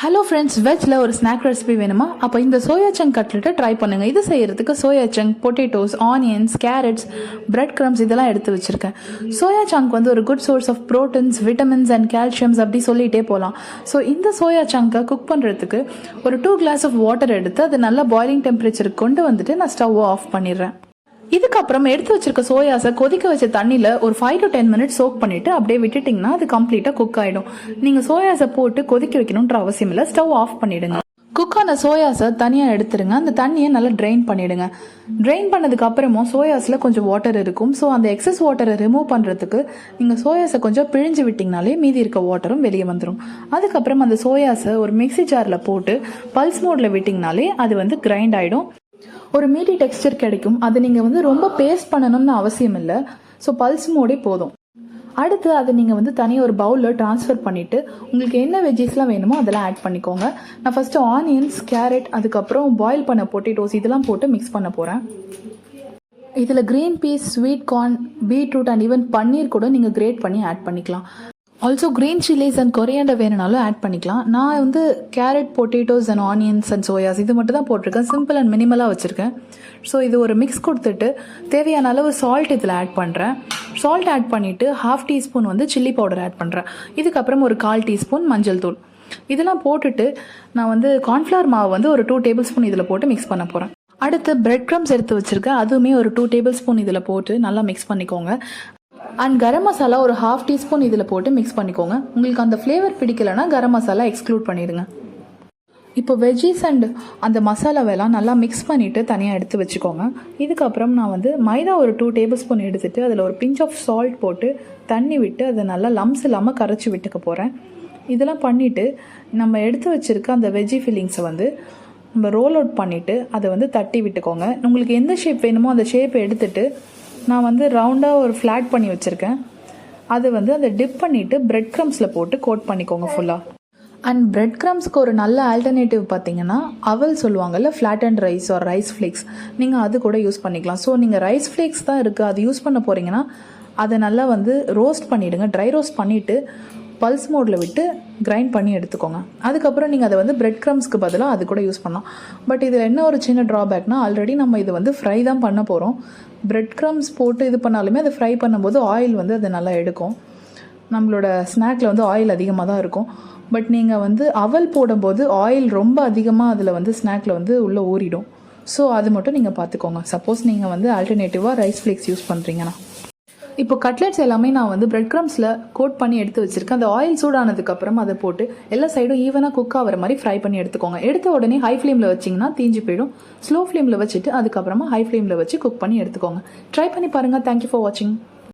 Hello friends, வெஜ்ல ஒரு snack recipe வேணுமா? அப்போ இந்த சோயா சங்க் கட்லெட்டை ட்ரை பண்ணுங்க. இது செய்யறதுக்கு soya chunk, potatoes, onions, carrots, bread crumbs இதெல்லாம் எடுத்து வச்சிருக்கேன். சோயா சங்க் வந்து ஒரு good source of proteins, vitamins and calciums அப்படி சொல்லிட்டே போகலாம். ஸோ இந்த சோயா சங்கை குக் பண்ணுறதுக்கு ஒரு 2 கிளாஸ் ஆஃப் வாட்டர் எடுத்து அது நல்லா பாயிலிங் டெம்பரேச்சருக்கு கொண்டு வந்துட்டு நான் ஸ்டவ் ஆஃப் பண்ணிடுறேன். இதுக்கப்புறம் எடுத்து வச்சிருக்க சோயாஸை கொதிக்க வச்ச தண்ணியில் ஒரு 5 to 10 மினிட்ஸ் சோக் பண்ணிட்டு அப்படியே விட்டுட்டிங்கன்னா அது கம்ப்ளீட்டாக குக் ஆகிடும். நீங்கள் சோயாஸை போட்டு கொதிக்க வைக்கணுன்ற அவசியம் இல்லை. ஸ்டவ் ஆஃப் பண்ணிடுங்க. குக் ஆன சோயாஸை தனியாக எடுத்துருங்க. அந்த தண்ணியை நல்லா ட்ரெயின் பண்ணிடுங்க. ட்ரெயின் பண்ணதுக்கு அப்புறமும் சோயாஸில் கொஞ்சம் வாட்டர் இருக்கும். ஸோ அந்த எக்ஸஸ் வாட்டரை ரிமூவ் பண்ணுறதுக்கு நீங்கள் சோயாஸை கொஞ்சம் பிழிஞ்சு விட்டிங்கனாலே மீதி இருக்க வாட்டரும் வெளியே வந்துடும். அதுக்கப்புறம் அந்த சோயாஸை ஒரு மிக்சி ஜாரில் போட்டு பல்ஸ் மோடில் விட்டிங்கனாலே அது வந்து கிரைண்ட் ஆகிடும். ஒரு மீடி டெக்ஸ்டர் கிடைக்கும். அதை நீங்கள் வந்து ரொம்ப பேஸ்ட் பண்ணணும்னு அவசியம் இல்லை. ஸோ பல்ஸ் மோடே போதும். அடுத்து அதை நீங்கள் வந்து தனியாக ஒரு பவுலில் ட்ரான்ஸ்ஃபர் பண்ணிவிட்டு உங்களுக்கு என்ன வெஜ்ஜீஸ்லாம் வேணுமோ அதெல்லாம் ஆட் பண்ணிக்கோங்க. நான் ஃபஸ்ட்டு ஆனியன்ஸ், கேரட், அதுக்கப்புறம் பாயில் பண்ண பொட்டேட்டோஸ் இதெல்லாம் போட்டு மிக்ஸ் பண்ண போகிறேன். இதில் green peas, sweet corn, beetroot and even paneer கூட நீங்கள் கிரேட் பண்ணி ஆட் பண்ணிக்கலாம். Also green chillies and coriander வேணுனாலும் ஆட் பண்ணிக்கலாம். நான் வந்து carrot, potatoes and onions and soyas இது மட்டும் தான் போட்டிருக்கேன். சிம்பிள் அண்ட் மினிமலாக வச்சுருக்கேன். ஸோ இது ஒரு மிக்ஸ் கொடுத்துட்டு தேவையான அளவு சால்ட் இதில் ஆட் பண்ணுறேன். சால்ட் ஆட் பண்ணிவிட்டு 1/2 டீஸ்பூன் வந்து சில்லி பவுடர் ஆட் பண்ணுறேன். இதுக்கப்புறம் ஒரு 1/4 டீஸ்பூன் மஞ்சள் தூள் இதெல்லாம் போட்டுட்டு நான் வந்து கார்ன்ஃப்ளவர் மாவு வந்து ஒரு 2 டேபிள் ஸ்பூன் இதில் போட்டு மிக்ஸ் பண்ண போகிறேன். அடுத்து பிரெட் க்ரம்ஸ் எடுத்து வச்சுருக்கேன். அதுவுமே ஒரு 2 டேபிள் ஸ்பூன் இதில் போட்டு நல்லா மிக்ஸ் பண்ணிக்கோங்க. அண்ட் கரம் மசாலா ஒரு 1/2 டீஸ்பூன் இதில் போட்டு மிக்ஸ் பண்ணிக்கோங்க. உங்களுக்கு அந்த ஃப்ளேவர் பிடிக்கலைன்னா கரம் மசாலா எக்ஸ்க்ளூட் பண்ணிடுங்க. இப்போ வெஜ்ஜீஸ் அண்ட் அந்த மசாலாவெல்லாம் நல்லா மிக்ஸ் பண்ணிவிட்டு தனியாக எடுத்து வச்சுக்கோங்க. இதுக்கப்புறம் நான் வந்து மைதா ஒரு 2 டேபிள் ஸ்பூன் எடுத்துகிட்டு அதில் ஒரு பிஞ்ச் ஆஃப் சால்ட் போட்டு தண்ணி விட்டு அதை நல்லா லம்ஸ் இல்லாமல் கரைச்சி விட்டுக்க போகிறேன். இதெல்லாம் பண்ணிவிட்டு நம்ம எடுத்து வச்சுருக்க அந்த வெஜ்ஜி ஃபில்லிங்ஸை வந்து நம்ம ரோல் அவுட் பண்ணிவிட்டு அதை வந்து தட்டி விட்டுக்கோங்க. உங்களுக்கு எந்த ஷேப் வேணுமோ அந்த ஷேப்பை எடுத்துகிட்டு நான் வந்து ரவுண்டாக ஒரு ஃப்ளாட் பண்ணி வச்சுருக்கேன். அது வந்து அதை டிப் பண்ணிவிட்டு பிரெட் க்ரம்ஸில் போட்டு கோட் பண்ணிக்கோங்க ஃபுல்லாக. அண்ட் பிரெட் க்ரம்ஸ்க்கு ஒரு நல்ல ஆல்டர்னேட்டிவ் பார்த்தீங்கன்னா அவல் சொல்லுவாங்கல்ல, flat and rice or rice flakes, நீங்கள் அது கூட யூஸ் பண்ணிக்கலாம். ஸோ நீங்கள் ரைஸ் ஃப்ளேக்ஸ் தான் இருக்குது அது யூஸ் பண்ண போகிறீங்கன்னா அதை நல்லா வந்து ரோஸ்ட் பண்ணிவிடுங்க. ட்ரை ரோஸ்ட் பண்ணிவிட்டு பல்ஸ் மோடில் விட்டு கிரைண்ட் பண்ணி எடுத்துக்கோங்க. அதுக்கப்புறம் நீங்கள் அதை வந்து பிரெட் க்ரம்ஸ்க்கு பதிலாக அது கூட யூஸ் பண்ணலாம். பட் இதில் என்ன ஒரு சின்ன ட்ராபேக்னா ஆல்ரெடி நம்ம இது வந்து ஃப்ரை தான் பண்ண போகிறோம். பிரெட் க்ரம்ஸ் போட்டு இது பண்ணாலுமே அதை ஃப்ரை பண்ணும்போது ஆயில் வந்து அது நல்லா எடுக்கும். நம்மளோட ஸ்நாக்கில் வந்து ஆயில் அதிகமாக தான் இருக்கும். பட் நீங்கள் வந்து அவல் போடும்போது ஆயில் ரொம்ப அதிகமாக அதில் வந்து ஸ்நாக்கில் வந்து உள்ளே ஊறிடும். ஸோ அது மட்டும் நீங்கள் பார்த்துக்கோங்க. சப்போஸ் நீங்கள் வந்து ஆல்டர்னேட்டிவாக ரைஸ் ஃப்ளேக்ஸ் யூஸ் பண்ணுறீங்கன்னா. இப்போ கட்லெட்ஸ் எல்லாமே நான் வந்து பிரெட் க்ரம்ஸில் கோட் பண்ணி எடுத்து வச்சுருக்கேன். அந்த ஆயில் சூடானதுக்கப்புறம் அதை போட்டு எல்லா சைடும் ஈவனாக குக் ஆகிற மாதிரி ஃப்ரை பண்ணி எடுத்துக்கோங்க. எடுத்த உடனே ஹை ஃப்ளேமில் வச்சிங்கன்னா தீஞ்சு போயிடும். ஸ்லோ ஃப்ளேமில் வச்சுட்டு அதுக்கப்புறமா ஹை ஃப்ளேமில் வச்சு குக் பண்ணி எடுத்துக்கோங்க. ட்ரை பண்ணி பாருங்கள். தேங்க்யூ ஃபார் வாட்சிங்.